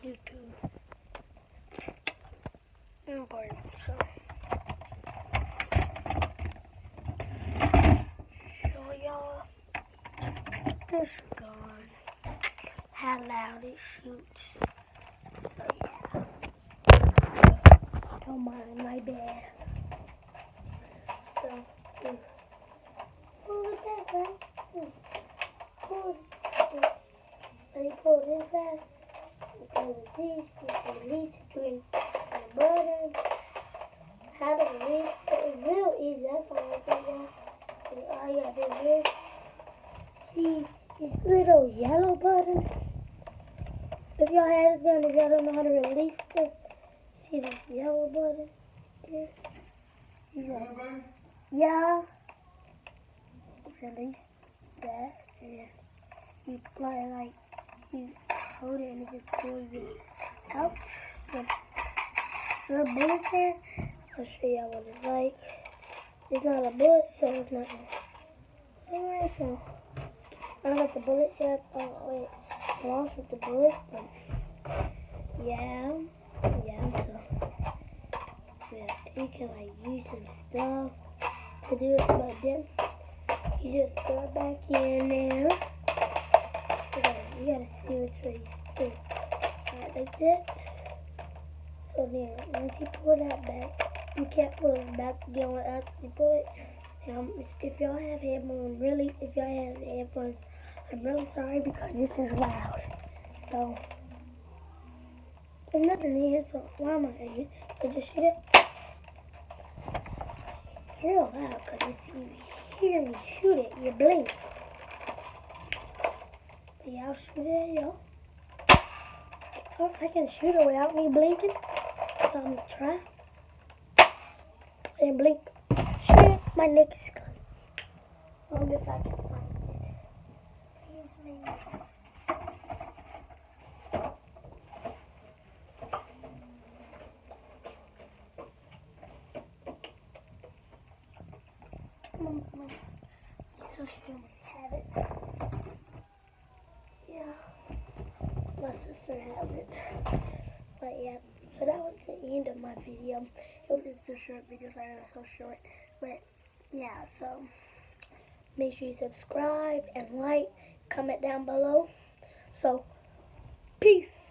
YouTube. Important. So show y'all this gun, how loud it shoots. So yeah, don't mind my bad. So pull it back, right? Pull it. When you pull this back, you pull this, you can release it between the button. How to release it is real easy. That's all I think. All you gotta do is see this little yellow button. If y'all have this gun, if y'all don't know how to release this, see this yellow button here? You gotta, yeah. Release that, and you apply like you hold it and it just pulls it out. So the bullet there, I'll show y'all what it's like. It's not a bullet, so it's not. Alright, so I got the bullet yet. Oh wait, I lost with the bullet, but yeah. So yeah, you can like use some stuff to do it, but then you just throw it back in there. You gotta see which way you stick. Alright, like that. So then, once you pull that back, you can't pull it back again when actually pull it. If y'all have headphones, I'm really sorry because this is loud. So, there's nothing in here, so why am I angry? So just shoot it. It's real loud because if you hear me shoot it, you blink. But yeah, I'll shoot it, yo. Oh, I can shoot it without me blinking. So I'm gonna try. And blink. Shoot it. My neck is gone. I wonder if I can find it. Here's my neck. Come on. So still have it. Yeah. My sister has it. But yeah. So that was the end of my video. It was just a short video. Sorry it was so short. But yeah, so make sure you subscribe and like, comment down below. So, peace.